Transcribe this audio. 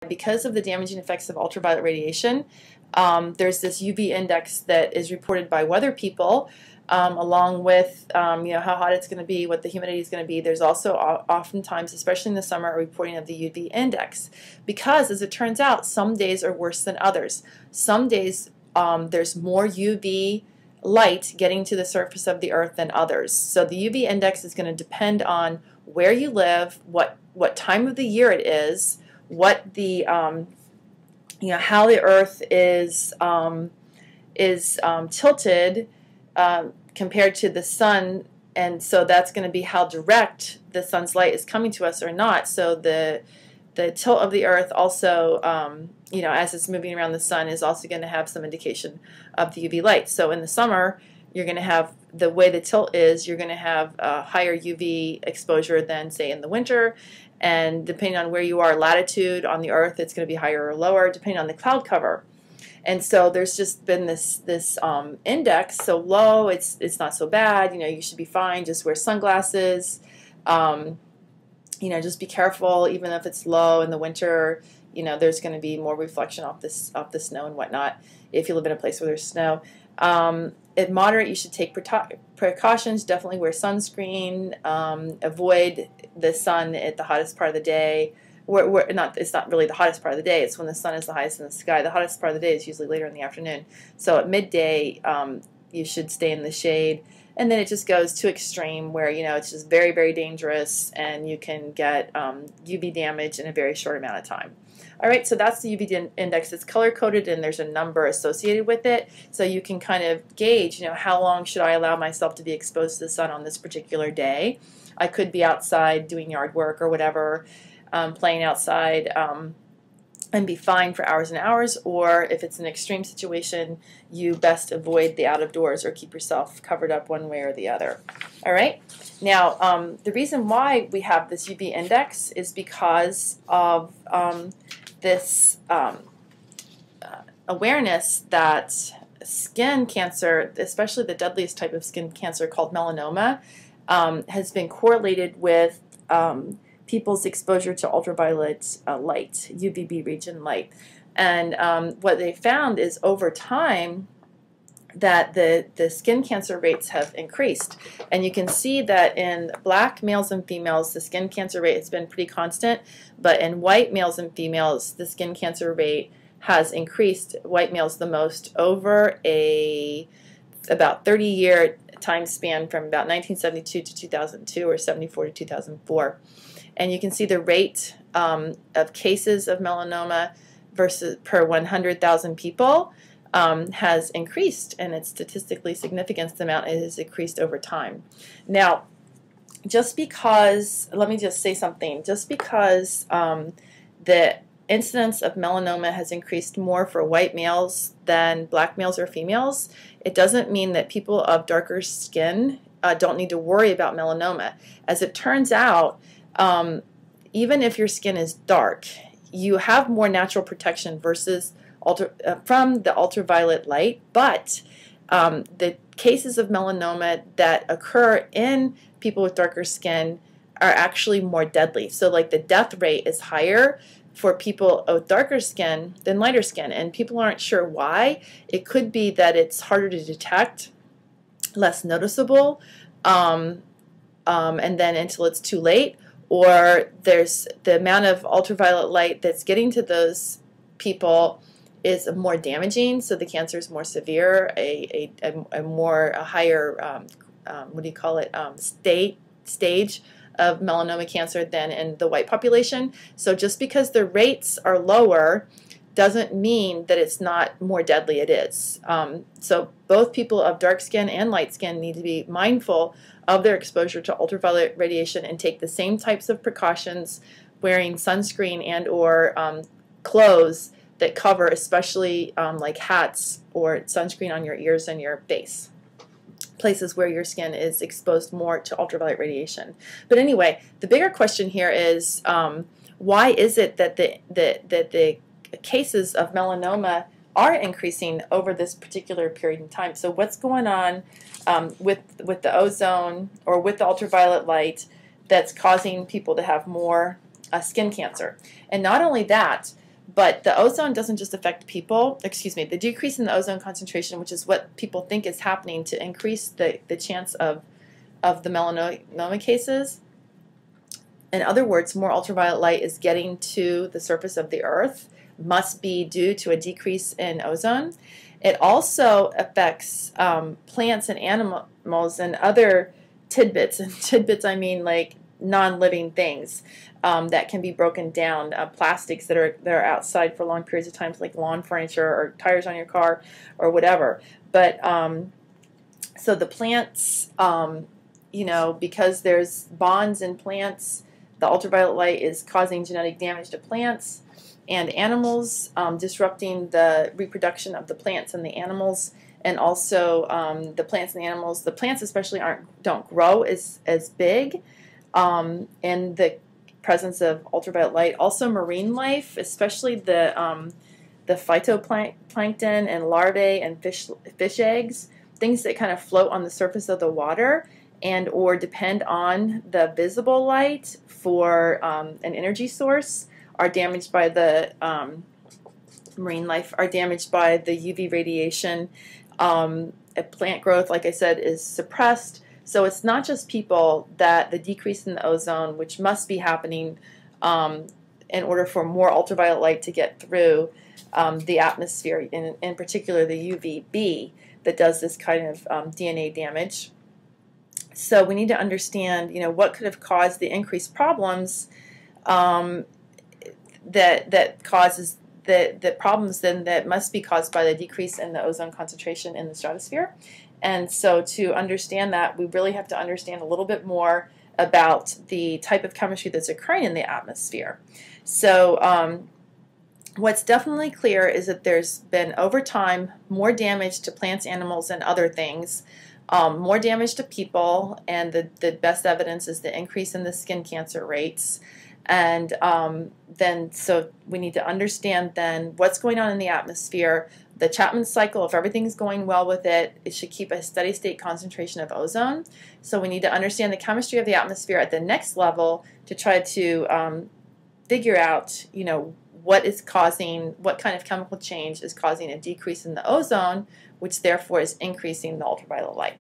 Because of the damaging effects of ultraviolet radiation, there's this UV index that is reported by weather people, along with how hot it's going to be, what the humidity is going to be. There's also oftentimes, especially in the summer, a reporting of the UV index, because as it turns out, some days are worse than others. Some days there's more UV light getting to the surface of the earth than others. So the UV index is going to depend on where you live, what time of the year it is, what the how the earth is tilted compared to the sun, and so that's going to be how direct the sun's light is coming to us or not. So the tilt of the earth also, as it's moving around the sun, is also going to have some indication of the UV light. So in the summer, you're going to have, the way the tilt is, you're going to have a higher UV exposure than, say, in the winter. And depending on where you are, latitude on the earth, it's going to be higher or lower, depending on the cloud cover. And so there's just been this index so low, it's not so bad. You should be fine. Just wear sunglasses. Just be careful, even if it's low in the winter. There's going to be more reflection off the snow and whatnot if you live in a place where there's snow. At moderate, you should take precautions. Definitely wear sunscreen. Avoid the sun at the hottest part of the day. It's not really the hottest part of the day. It's when the sun is the highest in the sky. The hottest part of the day is usually later in the afternoon. So at midday, you should stay in the shade. And then it just goes to extreme where, it's just very, very dangerous, and you can get UV damage in a very short amount of time. All right, so that's the UV index. It's color-coded, and there's a number associated with it. So you can kind of gauge, how long should I allow myself to be exposed to the sun on this particular day. I could be outside doing yard work or whatever, playing outside, and be fine for hours and hours, or if it's an extreme situation, you best avoid the out of doors or keep yourself covered up one way or the other. All right. Now, the reason why we have this UV index is because of this awareness that skin cancer, especially the deadliest type of skin cancer called melanoma, has been correlated with people's exposure to ultraviolet light, UVB region light. And what they found is over time that the skin cancer rates have increased. And you can see that in black males and females, the skin cancer rate has been pretty constant, but in white males and females, the skin cancer rate has increased, white males the most, over about 30-year time span from about 1972 to 2002 or 74 to 2004. And you can see the rate of cases of melanoma versus per 100,000 people has increased, and it's statistically significant. The amount it has increased over time. Now, just because, let me just say something, just because the incidence of melanoma has increased more for white males than black males or females, it doesn't mean that people of darker skin don't need to worry about melanoma. As it turns out, even if your skin is dark, you have more natural protection versus from the ultraviolet light, but the cases of melanoma that occur in people with darker skin are actually more deadly. So like the death rate is higher for people with darker skin than lighter skin, and people aren't sure why. It could be that it's harder to detect, less noticeable, and then until it's too late, or there's the amount of ultraviolet light that's getting to those people is more damaging, so the cancer is more severe, a higher stage of melanoma cancer than in the white population. So just because the rates are lower doesn't mean that it's not more deadly. It is. So both people of dark skin and light skin need to be mindful of their exposure to ultraviolet radiation and take the same types of precautions, wearing sunscreen and or clothes that cover, especially like hats or sunscreen on your ears and your face, places where your skin is exposed more to ultraviolet radiation. But anyway, the bigger question here is why is it that the cases of melanoma are increasing over this particular period in time? So what's going on with the ozone or with the ultraviolet light that's causing people to have more skin cancer? And not only that, But the ozone doesn't just affect people, excuse me, the decrease in the ozone concentration, which is what people think is happening to increase the chance of the melanoma cases. In other words, more ultraviolet light is getting to the surface of the Earth, must be due to a decrease in ozone. It also affects plants and animals and other tidbits. And tidbits, I mean like non-living things that can be broken down, plastics that are outside for long periods of time, like lawn furniture or tires on your car or whatever. But so the plants, you know, because there's bonds in plants, the ultraviolet light is causing genetic damage to plants and animals, disrupting the reproduction of the plants and the animals, and also the plants and the animals. The plants especially don't grow as big in the presence of ultraviolet light. Also marine life, especially the phytoplankton and larvae and fish eggs, things that kind of float on the surface of the water and or depend on the visible light for an energy source, are damaged by the marine life, are damaged by the UV radiation. Plant growth, like I said, is suppressed. So it's not just people that the decrease in the ozone, which must be happening in order for more ultraviolet light to get through the atmosphere, in particular the UVB, that does this kind of DNA damage. So we need to understand, you know, what could have caused the increased problems that causes the problems then that must be caused by the decrease in the ozone concentration in the stratosphere. And so to understand that, we really have to understand a little bit more about the type of chemistry that's occurring in the atmosphere. So what's definitely clear is that there's been, over time, more damage to plants, animals, and other things, more damage to people, and the best evidence is the increase in the skin cancer rates. And then, so we need to understand then what's going on in the atmosphere. The Chapman cycle, if everything's going well with it, it should keep a steady state concentration of ozone. So we need to understand the chemistry of the atmosphere at the next level to try to figure out, you know, what kind of chemical change is causing a decrease in the ozone, which therefore is increasing the ultraviolet light.